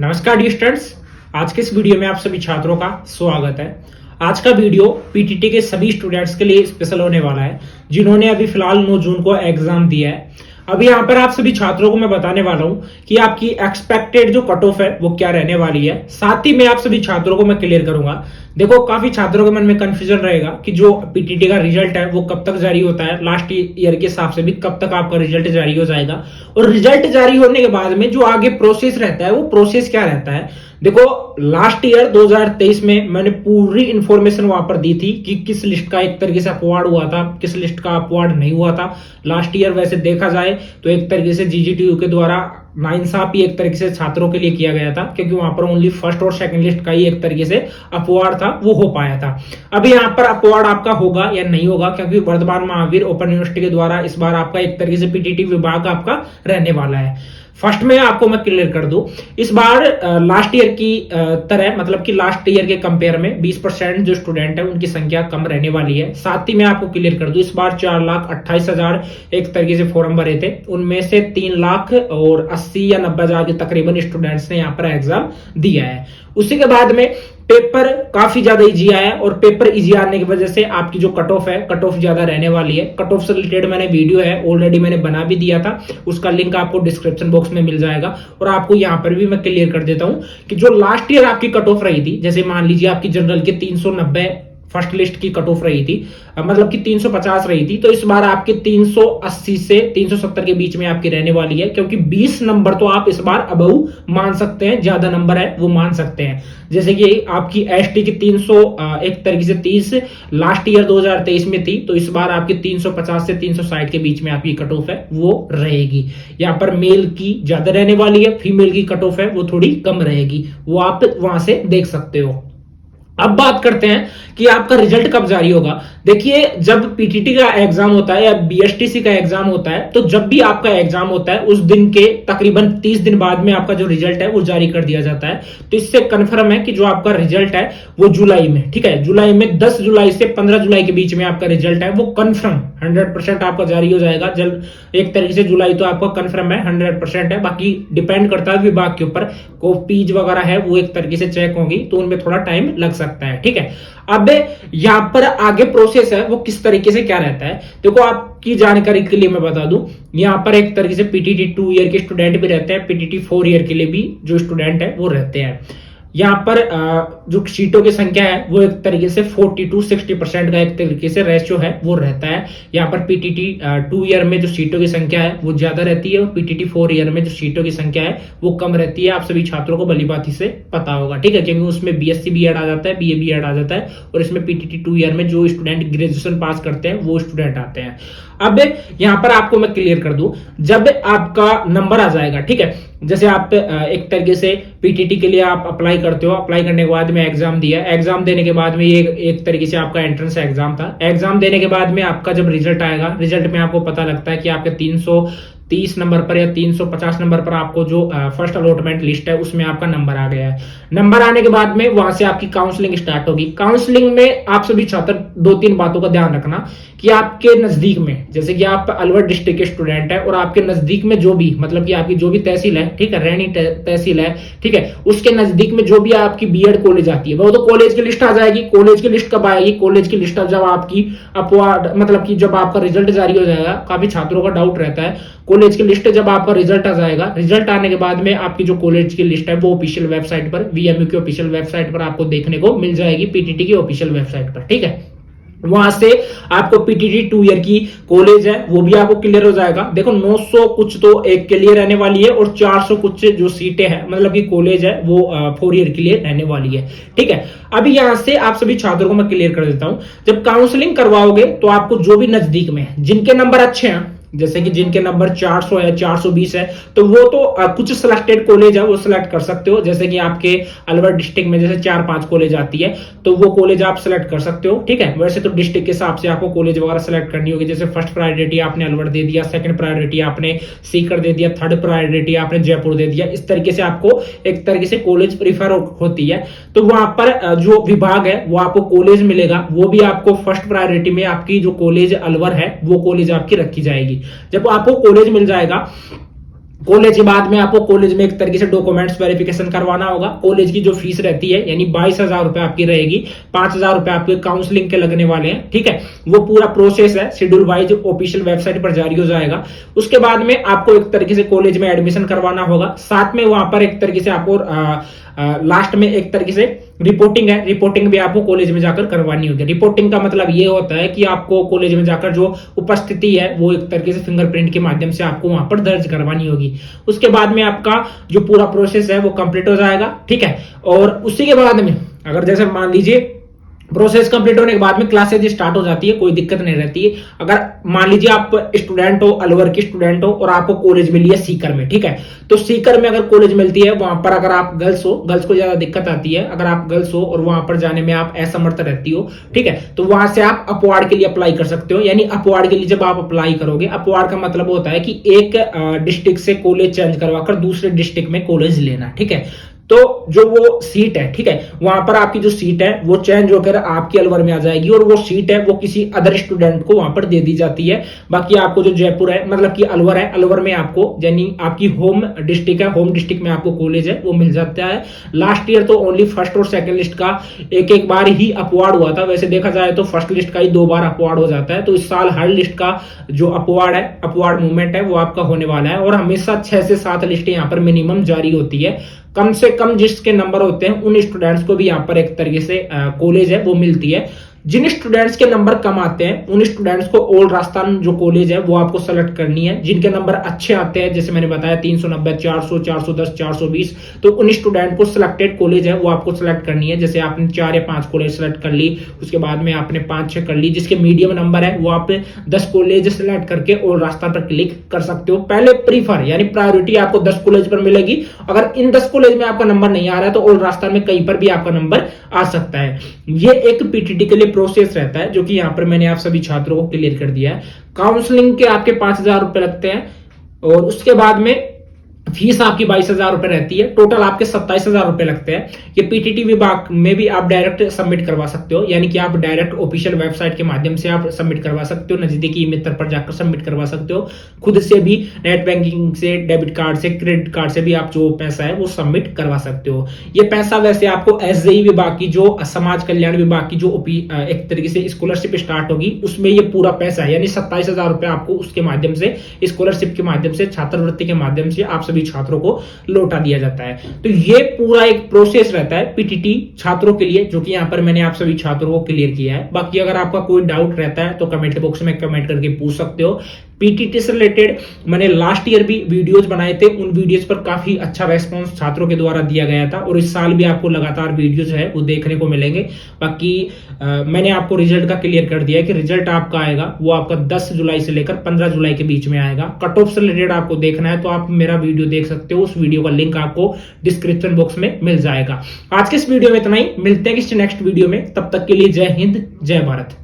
नमस्कार dear students, आज के इस वीडियो में आप सभी छात्रों का स्वागत है। आज का वीडियो पीटीटी के सभी स्टूडेंट्स के लिए स्पेशल होने वाला है जिन्होंने अभी फिलहाल 9 जून को एग्जाम दिया है। अभी यहाँ पर आप सभी छात्रों को मैं बताने वाला हूँ कि आपकी एक्सपेक्टेड जो कट ऑफ है वो क्या रहने वाली है। साथ ही में आप सभी छात्रों को मैं क्लियर करूंगा। देखो, काफी छात्रों के मन में कंफ्यूजन रहेगा कि जो पीटीटी का रिजल्ट है वो कब तक जारी होता है, लास्ट ईयर के हिसाब से भी कब तक आपका रिजल्ट जारी हो जाएगा, और रिजल्ट जारी होने के बाद में जो आगे प्रोसेस रहता है वो प्रोसेस क्या रहता है। देखो, लास्ट ईयर 2023 में मैंने पूरी इंफॉर्मेशन वहां पर दी थी कि किस लिस्ट का एक तरीके से अपवार्ड हुआ था, किस लिस्ट का अपवार्ड नहीं हुआ था। लास्ट ईयर वैसे देखा जाए तो एक तरीके से जीजीटीयू के द्वारा नाइंसाफी एक तरीके से छात्रों के लिए किया गया था, क्योंकि वहां पर ओनली फर्स्ट और सेकंड लिस्ट का ही एक तरीके से अपवार्ड था, वो हो पाया था। अभी यहाँ पर अपवार्ड आपका होगा या नहीं होगा, क्योंकि वर्धमान महावीर ओपन यूनिवर्सिटी के द्वारा इस बार आपका एक तरीके से पीटीटी विभाग आपका रहने वाला है। फर्स्ट में आपको मैं क्लियर कर दूं, इस बार लास्ट ईयर की तरह, मतलब कि लास्ट ईयर के कंपेयर में 20% जो स्टूडेंट है उनकी संख्या कम रहने वाली है। साथ ही मैं आपको क्लियर कर दूं, इस बार 4,28,000 एक तरीके से फॉर्म भरे थे, उनमें से 3,80,000 या 90,000 के तकरीबन स्टूडेंट्स ने यहाँ पर एग्जाम दिया है। उसी के बाद में पेपर काफी ज्यादा इजी आया है, और पेपर इजी आने की वजह से आपकी जो कट ऑफ है, कट ऑफ ज्यादा रहने वाली है। कट ऑफ से रिलेटेड मैंने वीडियो है ऑलरेडी मैंने बना भी दिया था, उसका लिंक आपको डिस्क्रिप्शन बॉक्स में मिल जाएगा। और आपको यहां पर भी मैं क्लियर कर देता हूं कि जो लास्ट ईयर आपकी कट ऑफ रही थी, जैसे मान लीजिए आपकी जनरल के 390 फर्स्ट लिस्ट की कट ऑफ रही थी, मतलब कि 350 रही थी, तो इस बार आपके 380 से 370 के बीच में आपकी रहने वाली है, क्योंकि 20 नंबर तो आप इस बार अबव मान सकते हैं, ज्यादा नंबर है वो मान सकते हैं। जैसे कि आपकी एसटी की 300 एक तरीके से 30 लास्ट ईयर 2023 में थी, तो इस बार आपकी 350 से 360 के बीच में आपकी कट ऑफ है वो रहेगी। यहाँ पर मेल की ज्यादा रहने वाली है, फीमेल की कट ऑफ है वो थोड़ी कम रहेगी, वो आप वहां से देख सकते हो। अब बात करते हैं कि आपका रिजल्ट कब जारी होगा। देखिए, जब पीटीटी का एग्जाम होता है या बीएसटीसी का एग्जाम होता है, तो जब भी आपका एग्जाम होता है उस दिन के तकरीबन 30 दिन बाद में आपका जो रिजल्ट है वो जारी कर दिया जाता है। तो इससे कंफर्म है कि जो आपका रिजल्ट है वो जुलाई में, ठीक है, जुलाई में 10 जुलाई से 15 जुलाई के बीच में आपका रिजल्ट है वो कंफर्म 100% आपका जारी हो जाएगा। जल्द एक तरीके से जुलाई तो आपका कंफर्म है, 100% है। बाकी डिपेंड करता है विभाग के ऊपर, कॉपीज वगैरह है वो एक तरीके से चेक होंगी, तो उनमें थोड़ा टाइम लग सकता है, ठीक है। अब यहां पर आगे प्रोसेस है वो किस तरीके से क्या रहता है, देखो आपकी जानकारी के लिए मैं बता दूं, यहां पर एक तरीके से पीटीटी 2 ईयर के स्टूडेंट भी रहते हैं, पीटीटी 4 ईयर के लिए भी जो स्टूडेंट है वो रहते हैं। यहाँ पर जो सीटों की संख्या है वो एक तरीके से 40 to 60% का एक तरीके से रेशियो है वो रहता है। यहाँ पर पीटीटी 2 ईयर में जो सीटों की संख्या है वो ज्यादा रहती है, और पीटीटी 4 ईयर में जो सीटों की संख्या है वो कम रहती है। आप सभी छात्रों को भली बात से पता होगा, ठीक है, क्योंकि उसमें बीएससी बीएड आ जाता है, बीए बीएड आ जाता है, और इसमें पीटीटी 2 ईयर में जो स्टूडेंट ग्रेजुएशन पास करते हैं वो स्टूडेंट आते हैं। अब यहां पर आपको मैं क्लियर कर दूं, जब आपका नंबर आ जाएगा, ठीक है, जैसे आप एक तरीके से पीटीटी के लिए आप अप्लाई करते हो, अप्लाई करने के बाद में एग्जाम दिया, एग्जाम देने के बाद में ये एक तरीके से आपका एंट्रेंस एग्जाम था। एग्जाम देने के बाद में आपका जब रिजल्ट आएगा, रिजल्ट में आपको पता लगता है कि आपके 330 नंबर पर या 350 नंबर पर आपको जो फर्स्ट अलॉटमेंट लिस्ट है उसमें आपका नंबर आ गया है। नंबर आने के बाद में वहां से आपकी काउंसलिंग स्टार्ट होगी। काउंसलिंग में आप सभी छात्र 2-3 बातों का ध्यान रखना कि आपके नजदीक में, जैसे कि आप अलवर डिस्ट्रिक्ट के स्टूडेंट है और आपके नजदीक में जो भी, मतलब कि आपकी जो भी तहसील है, ठीक है, रैनी तहसील है, ठीक है, उसके नजदीक में जो भी आपकी बीएड कॉलेज आती है वो तो कॉलेज की लिस्ट आ जाएगी। कॉलेज की लिस्ट कब आएगी? कॉलेज की लिस्ट जब आपकी अपवार्ड, मतलब कि जब आपका रिजल्ट जारी हो जाएगा। काफी छात्रों का डाउट रहता है, कॉलेज की लिस्ट जब आपका रिजल्ट आ जाएगा, रिजल्ट आने के बाद में आपकी जो कॉलेज की लिस्ट है वो ऑफिशियल वेबसाइट पर, वीएमयू की ऑफिशियल वेबसाइट पर आपको देखने को मिल जाएगी, पीटीटी की ऑफिशियल वेबसाइट पर, ठीक है। वहां से आपको पीटीटी 2 ईयर की कॉलेज है वो भी आपको क्लियर हो जाएगा। देखो, 900 कुछ तो एक के लिए रहने वाली है, और 400 कुछ जो सीटें हैं, मतलब कि कॉलेज है वो 4 ईयर के लिए रहने वाली है, ठीक है। अभी यहां से आप सभी छात्रों को मैं क्लियर कर देता हूं, जब काउंसलिंग करवाओगे तो आपको जो भी नजदीक में जिनके नंबर अच्छे हैं, जैसे कि जिनके नंबर 400 है, 420 है, तो वो तो कुछ सिलेक्टेड कॉलेज है वो सिलेक्ट कर सकते हो। जैसे कि आपके अलवर डिस्ट्रिक्ट में जैसे 4-5 कॉलेज आती है, तो वो कॉलेज आप सिलेक्ट कर सकते हो, ठीक है। वैसे तो डिस्ट्रिक्ट के हिसाब से आपको कॉलेज वगैरह सिलेक्ट करनी होगी। जैसे फर्स्ट प्रायोरिटी आपने अलवर दे दिया, सेकंड प्रायोरिटी आपने सीकर दे दिया, थर्ड प्रायोरिटी आपने जयपुर दे दिया। इस तरीके से आपको एक तरीके से कॉलेज प्रीफर होती है। तो वहां पर जो विभाग है वो आपको कॉलेज मिलेगा, वो भी आपको फर्स्ट प्रायोरिटी में आपकी जो कॉलेज अलवर है वो कॉलेज आपकी रखी जाएगी। जब आपको कॉलेज मिल जाएगा कॉलेज के बाद में आपको कॉलेज में एक तरीके से डॉक्यूमेंट्स वेरिफिकेशन करवाना होगा। कॉलेज की जो फीस रहती है यानी 22,000 रुपए आपकी रहेगी, 5,000 रुपए आपके काउंसलिंग के लगने वाले हैं, ठीक है। वो पूरा प्रोसेस है, शेड्यूल वाइज ऑफिशियल वेबसाइट पर जारी हो जाएगा। उसके बाद में आपको एक तरीके से कॉलेज में एडमिशन करवाना होगा। साथ में वहां पर एक तरीके से आपको लास्ट में एक तरीके से रिपोर्टिंग है, रिपोर्टिंग भी आपको कॉलेज में जाकर करवानी होगी। रिपोर्टिंग का मतलब ये होता है कि आपको कॉलेज में जाकर जो उपस्थिति है वो एक तरीके से फिंगरप्रिंट के माध्यम से आपको वहां पर दर्ज करवानी होगी। उसके बाद में आपका जो पूरा प्रोसेस है वो कंप्लीट हो जाएगा, ठीक है। और उसी के बाद में अगर जैसे मान लीजिए प्रोसेस कंप्लीट होने के बाद में क्लासेज स्टार्ट हो जाती है, कोई दिक्कत नहीं रहती है। अगर मान लीजिए आप स्टूडेंट हो, अलवर की स्टूडेंट हो और आपको कॉलेज मिली है सीकर में, ठीक है, तो सीकर में अगर कॉलेज मिलती है, वहां पर अगर आप गर्ल्स हो, गर्ल्स को ज्यादा दिक्कत आती है। अगर आप गर्ल्स हो और वहां पर जाने में आप असमर्थ रहती हो, ठीक है, तो वहां से आप अपवार्ड के लिए अप्लाई कर सकते हो। यानी अपवार्ड के लिए जब आप अप्लाई करोगे, अपवार्ड का मतलब होता है कि एक डिस्ट्रिक्ट से कॉलेज चेंज करवाकर दूसरे डिस्ट्रिक्ट में कॉलेज लेना, ठीक है। तो जो वो सीट है, ठीक है, वहां पर आपकी जो सीट है वो चेंज होकर आपकी अलवर में आ जाएगी और वो सीट है वो किसी अदर स्टूडेंट को वहां पर दे दी जाती है। बाकी आपको जो जयपुर है, मतलब कि अलवर है, अलवर में आपको यानी आपकी होम डिस्ट्रिक्ट है, होम डिस्ट्रिक्ट में आपको कॉलेज है वो मिल जाता है। लास्ट ईयर तो ओनली फर्स्ट और सेकंड लिस्ट का एक बार ही अपवार्ड हुआ था। वैसे देखा जाए तो फर्स्ट लिस्ट का ही 2 बार अपवार्ड हो जाता है। तो इस साल हर लिस्ट का जो अपवार्ड है, अपवार्ड मूवमेंट है, वो आपका होने वाला है। और हमेशा 6 से 7 लिस्टें यहाँ पर मिनिमम जारी होती है। कम से कम जिसके नंबर होते हैं उन स्टूडेंट्स को भी यहाँ पर एक तरीके से कॉलेज है वो मिलती है। जिन स्टूडेंट्स के नंबर कम आते हैं उन स्टूडेंट्स को ऑल राजस्थान जो कॉलेज है वो आपको सेलेक्ट करनी है। जिनके नंबर अच्छे आते हैं, जैसे मैंने बताया 390, 400, 410, 420, तो उन स्टूडेंट को सिलेक्टेड कॉलेज है वो आपको सेलेक्ट करनी है। जैसे आपने 4 या 5 कॉलेज सेलेक्ट कर ली, उसके बाद में आपने 5-6 कर ली, जिसके मीडियम नंबर है वो आप 10 कॉलेज सेलेक्ट करके ऑल राजस्थान पर क्लिक कर सकते हो। पहले प्रीफर यानी प्रायोरिटी आपको 10 कॉलेज पर मिलेगी। अगर इन 10 कॉलेज में आपका नंबर नहीं आ रहा है तो ऑल राजस्थान में कहीं पर भी आपका नंबर आ सकता है। ये एक पीटीटी के लिए प्रोसेस रहता है जो कि यहां पर मैंने आप सभी छात्रों को क्लियर कर दिया है। काउंसलिंग के आपके 5,000 रुपए लगते हैं और उसके बाद में फीस आपकी 22,000 रुपए रहती है। टोटल आपके 27,000 रुपए लगते हैं। ये पीटीटी विभाग में भी आप डायरेक्ट सबमिट करवा सकते हो, यानी कि आप डायरेक्ट ऑफिशियल वेबसाइट के माध्यम से आप सबमिट करवा सकते हो, नजदीकी मित्र पर जाकर सबमिट करवा सकते हो। खुद से भी नेट बैंकिंग से, डेबिट कार्ड से, क्रेडिट कार्ड से भी आप जो पैसा है वो सबमिट करवा सकते हो। ये पैसा वैसे आपको एसजेई विभाग की जो समाज कल्याण विभाग की जो एक तरीके से स्कॉलरशिप स्टार्ट होगी उसमें ये पूरा पैसा है, यानी 27,000 रुपए आपको उसके माध्यम से, स्कॉलरशिप के माध्यम से, छात्रवृत्ति के माध्यम से आप सभी छात्रों को लौटा दिया जाता है। तो ये पूरा एक प्रोसेस रहता है पीटीटी छात्रों के लिए, जो कि यहां पर मैंने आप सभी छात्रों को क्लियर किया है। बाकी अगर आपका कोई डाउट रहता है तो कमेंट बॉक्स में कमेंट करके पूछ सकते हो। पीटीटी से रिलेटेड मैंने लास्ट ईयर भी वीडियोस बनाए थे, उन वीडियोस पर काफी अच्छा रेस्पॉन्स छात्रों के द्वारा दिया गया था और इस साल भी आपको लगातार वीडियोस है वो देखने को मिलेंगे। बाकी मैंने आपको रिजल्ट का क्लियर कर दिया है कि रिजल्ट आपका आएगा वो आपका 10 जुलाई से लेकर 15 जुलाई के बीच में आएगा। कट ऑफ से रिलेटेड आपको देखना है तो आप मेरा वीडियो देख सकते हो, उस वीडियो का लिंक आपको डिस्क्रिप्शन बॉक्स में मिल जाएगा। आज के इस वीडियो में इतना ही, मिलते हैं किसी नेक्स्ट वीडियो में, तब तक के लिए जय हिंद, जय भारत।